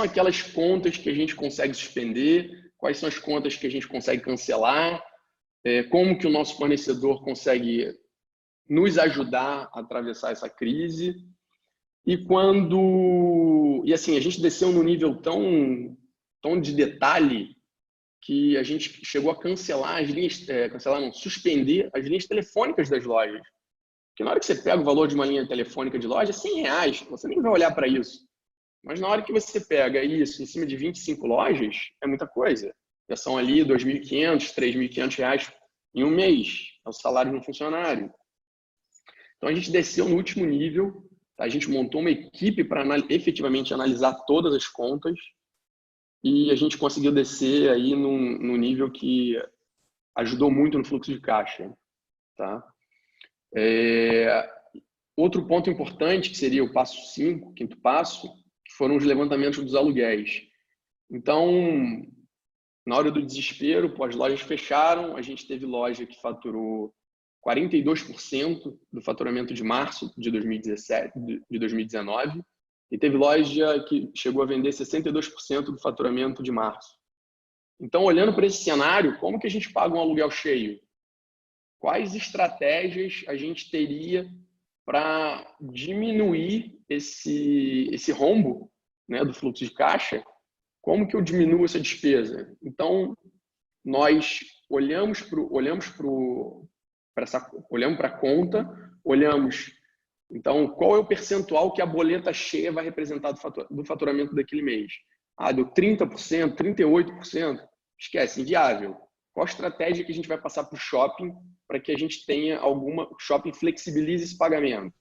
[SPEAKER 5] aquelas contas que a gente consegue suspender? Quais são as contas que a gente consegue cancelar? Como que o nosso fornecedor consegue nos ajudar a atravessar essa crise? E assim, a gente desceu num nível tão de detalhe que a gente chegou a cancelar suspender as linhas telefônicas das lojas. Porque na hora que você pega o valor de uma linha telefônica de loja, é R$100, você nem vai olhar para isso. Mas na hora que você pega isso em cima de 25 lojas, é muita coisa. Já são ali R$2.500, R$3.500 em um mês. É o salário de um funcionário. Então, a gente desceu no último nível. A gente montou uma equipe para efetivamente analisar todas as contas. E a gente conseguiu descer aí num nível que ajudou muito no fluxo de caixa. Tá? Outro ponto importante, que seria o passo 5, quinto passo, que foram os levantamentos dos aluguéis. Então, na hora do desespero, as lojas fecharam, a gente teve loja que faturou 42% do faturamento de março de 2019 e teve loja que chegou a vender 62% do faturamento de março. Então, olhando para esse cenário, como que a gente paga um aluguel cheio? Quais estratégias a gente teria para diminuir esse rombo, né, do fluxo de caixa? Como que eu diminuo essa despesa? Então, nós olhamos para a conta, então, qual é o percentual que a boleta cheia vai representar do faturamento daquele mês? Deu 30%, 38%? Esquece, inviável. Qual a estratégia que a gente vai passar para o shopping para que a gente tenha o shopping flexibilize esse pagamento?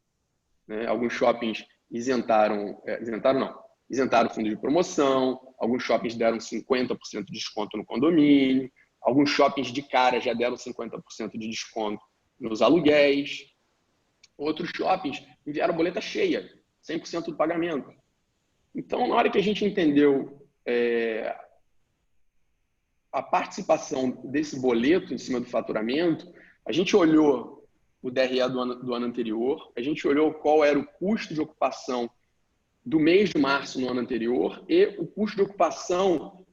[SPEAKER 5] Né? Alguns shoppings isentaram o fundo de promoção, alguns shoppings deram 50% de desconto no condomínio, alguns shoppings de cara já deram 50% de desconto nos aluguéis, outros shoppings enviaram boleta cheia, 100% do pagamento. Então, na hora que a gente entendeu a participação desse boleto em cima do faturamento, a gente olhou o DRE do ano anterior, a gente olhou qual era o custo de ocupação do mês de março no ano anterior e o custo de ocupação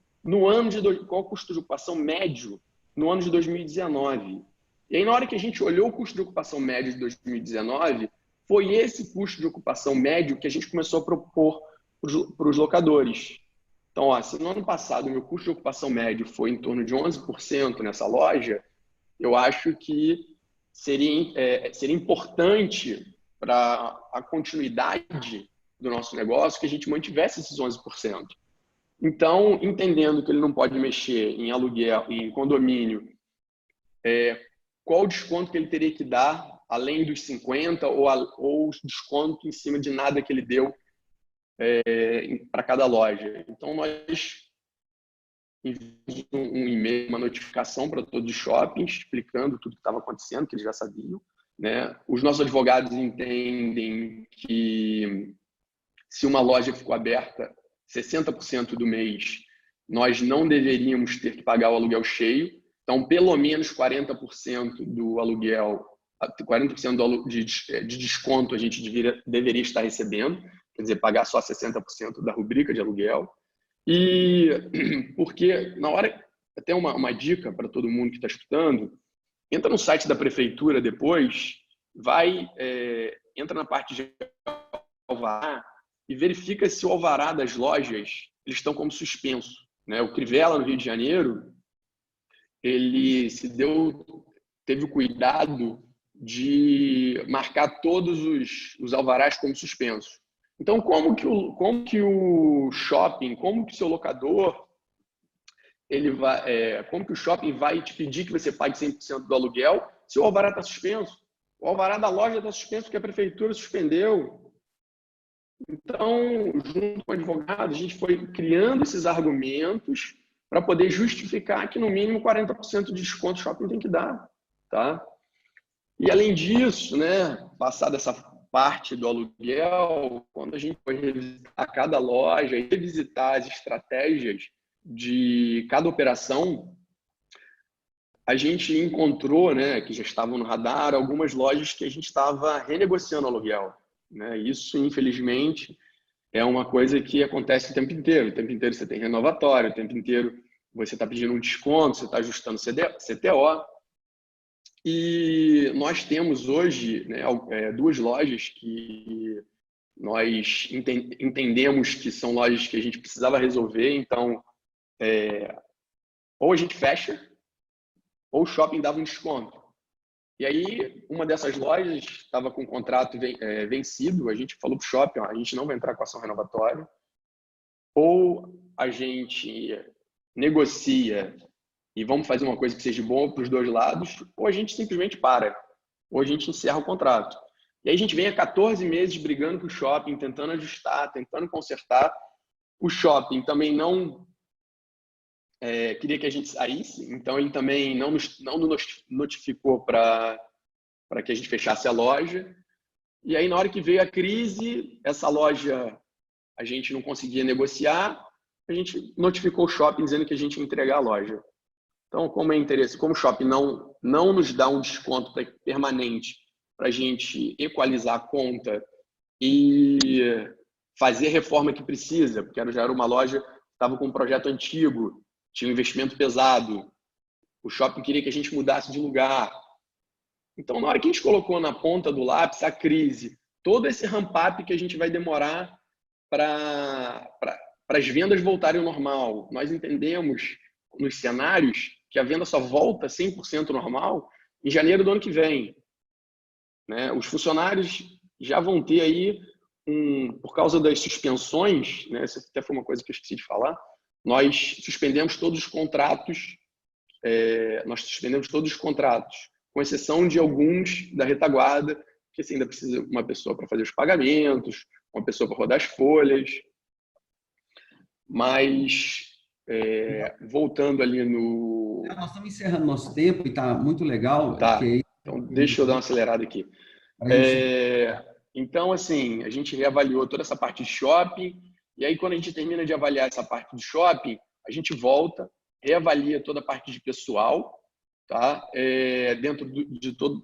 [SPEAKER 5] qual o custo de ocupação médio no ano de 2019. E aí, na hora que a gente olhou o custo de ocupação médio de 2019, foi esse custo de ocupação médio que a gente começou a propor para os locadores. Então, se no ano passado o meu custo de ocupação médio foi em torno de 11% nessa loja, eu acho que seria importante para a continuidade do nosso negócio que a gente mantivesse esses 11%. Então, entendendo que ele não pode mexer em aluguel, em condomínio, qual o desconto que ele teria que dar, além dos 50%, ou desconto em cima de nada que ele deu para cada loja. Então, nós enviamos um e-mail, uma notificação para todos os shoppings, explicando tudo que estava acontecendo, que eles já sabiam. Né? Os nossos advogados entendem que se uma loja ficou aberta 60% do mês, nós não deveríamos ter que pagar o aluguel cheio. Então, pelo menos 40% do aluguel, 40% de desconto a gente deveria estar recebendo, quer dizer, pagar só 60% da rubrica de aluguel. E porque na hora, até uma dica para todo mundo que está escutando, entra no site da prefeitura depois, entra na parte de alvará e verifica se o alvará das lojas eles estão como suspenso. Né? O Crivella, no Rio de Janeiro, ele teve o cuidado de marcar todos os alvarás como suspensos. Então, como que o shopping, como que o seu locador, como que o shopping vai te pedir que você pague 100% do aluguel se o alvará está suspenso? O alvará da loja está suspenso porque a prefeitura suspendeu. Então, junto com o advogado, a gente foi criando esses argumentos para poder justificar que, no mínimo, 40% de desconto o shopping tem que dar. Tá? E, além disso, né, passada essa parte do aluguel, quando a gente foi revisitar cada loja e revisitar as estratégias de cada operação, a gente encontrou, né, que já estavam no radar, algumas lojas que a gente estava renegociando o aluguel. Né? Isso, infelizmente, é uma coisa que acontece o tempo inteiro. O tempo inteiro você tem renovatório, o tempo inteiro você está pedindo um desconto, você está ajustando CTO. E nós temos hoje, né, duas lojas que nós entendemos que são lojas que a gente precisava resolver. Então, ou a gente fecha, ou o shopping dava um desconto. E aí, uma dessas lojas estava com o contrato vencido, a gente falou para o shopping, ó, a gente não vai entrar com ação renovatória, ou a gente negocia e vamos fazer uma coisa que seja boa para os dois lados, ou a gente simplesmente para, ou a gente encerra o contrato. E aí a gente vem há 14 meses brigando com o shopping, tentando ajustar, tentando consertar. O shopping também não queria que a gente saísse, então ele também não nos notificou para que a gente fechasse a loja. E aí, na hora que veio a crise, essa loja a gente não conseguia negociar, a gente notificou o shopping dizendo que a gente ia entregar a loja. Então, como é interesse, como o shopping não nos dá um desconto permanente para a gente equalizar a conta e fazer a reforma que precisa, porque já era uma loja que estava com um projeto antigo, tinha um investimento pesado, o shopping queria que a gente mudasse de lugar. Então, na hora que a gente colocou na ponta do lápis a crise, todo esse ramp-up que a gente vai demorar para as vendas voltarem ao normal, nós entendemos nos cenários que a venda só volta 100% normal em janeiro do ano que vem. Né? Os funcionários já vão ter aí, por causa das suspensões, né? Isso até foi uma coisa que eu esqueci de falar, nós suspendemos todos os contratos, com exceção de alguns da retaguarda, que assim, ainda precisa uma pessoa para fazer os pagamentos, uma pessoa para rodar as folhas. Mas, voltando ali no...
[SPEAKER 1] Nós estamos encerrando nosso tempo e está muito legal.
[SPEAKER 5] Tá, então deixa eu dar uma acelerada aqui. Então, assim, a gente reavaliou toda essa parte de shopping, e aí quando a gente termina de avaliar essa parte do shopping, a gente volta, reavalia toda a parte de pessoal, tá? Dentro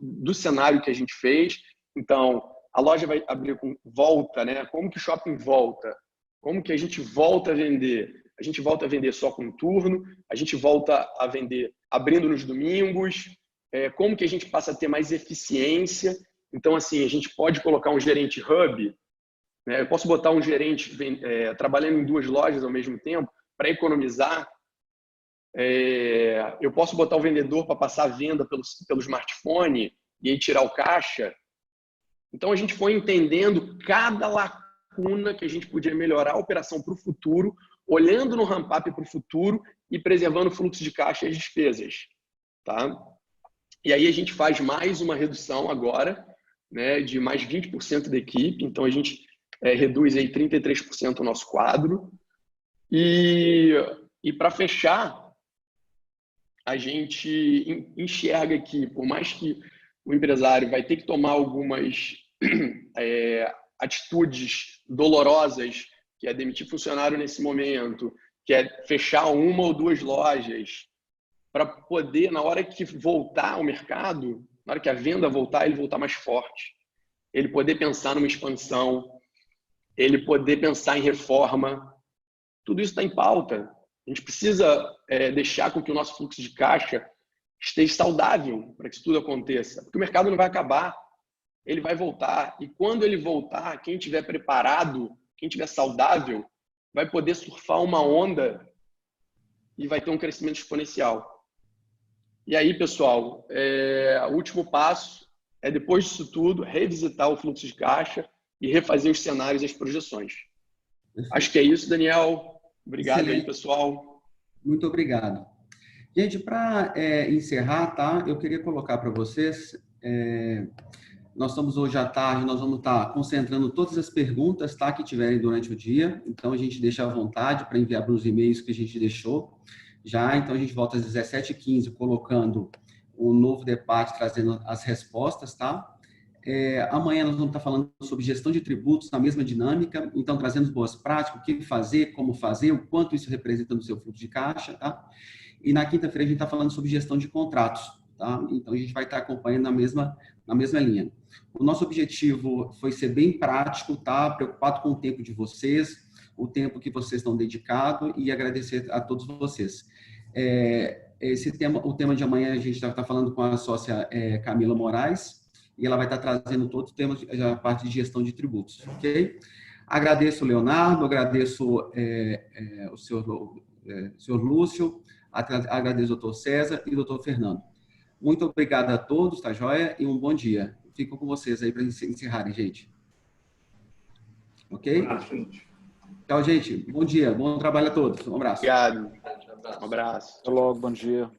[SPEAKER 5] do cenário que a gente fez. Então, a loja vai abrir com volta, né? Como que o shopping volta? Como que a gente volta a vender? A gente volta a vender só com turno, a gente volta a vender abrindo nos domingos, como que a gente passa a ter mais eficiência. Então, assim, a gente pode colocar um gerente hub, né? Eu posso botar um gerente trabalhando em 2 lojas ao mesmo tempo para economizar. Eu posso botar o vendedor para passar a venda pelo smartphone e aí tirar o caixa. Então, a gente foi entendendo cada lacuna que a gente podia melhorar a operação para o futuro, olhando no ramp-up para o futuro e preservando o fluxo de caixa e as despesas. Tá? E aí a gente faz mais uma redução agora, né, de mais 20% da equipe. Então, a gente reduz aí 33% o nosso quadro. E para fechar, a gente enxerga que, por mais que o empresário vai ter que tomar algumas atitudes dolorosas, que é demitir funcionário nesse momento, que é fechar 1 ou 2 lojas, para poder, na hora que voltar ao mercado, na hora que a venda voltar, ele voltar mais forte. Ele poder pensar numa expansão, ele poder pensar em reforma. Tudo isso está em pauta. A gente precisa deixar com que o nosso fluxo de caixa esteja saudável para que isso tudo aconteça. Porque o mercado não vai acabar, ele vai voltar. E quando ele voltar, quem estiver preparado, quem estiver saudável, vai poder surfar uma onda e vai ter um crescimento exponencial. E aí, pessoal, o último passo é, depois disso tudo, revisitar o fluxo de caixa e refazer os cenários e as projeções. Acho que é isso, Daniel. Obrigado. Excelente. Aí, pessoal.
[SPEAKER 1] Muito obrigado. Gente, para encerrar, tá? Eu queria colocar para vocês, nós estamos hoje à tarde, nós vamos estar concentrando todas as perguntas, tá, que tiverem durante o dia, então a gente deixa à vontade para enviar para os e-mails que a gente deixou já, então a gente volta às 17h15 colocando o novo debate, trazendo as respostas, tá? Amanhã nós vamos estar falando sobre gestão de tributos na mesma dinâmica, então trazendo boas práticas, o que fazer, como fazer, o quanto isso representa no seu fluxo de caixa, tá? E na quinta-feira a gente está falando sobre gestão de contratos, tá? Então a gente vai estar acompanhando na mesma linha. O nosso objetivo foi ser bem prático, tá? Preocupado com o tempo de vocês, o tempo que vocês estão dedicados e agradecer a todos vocês. O tema de amanhã a gente está falando com a sócia Camila Moraes, e ela vai estar trazendo todo o tema, a parte de gestão de tributos, ok? Agradeço o Leonardo, agradeço o senhor Lúcio, agradeço o doutor César e o doutor Fernando. Muito obrigado a todos, tá joia? E um bom dia. Fico com vocês aí para encerrarem, gente. Ok? Tchau, gente. Bom dia. Bom trabalho a todos. Um abraço.
[SPEAKER 5] Obrigado. Um abraço.
[SPEAKER 4] Até logo, bom dia.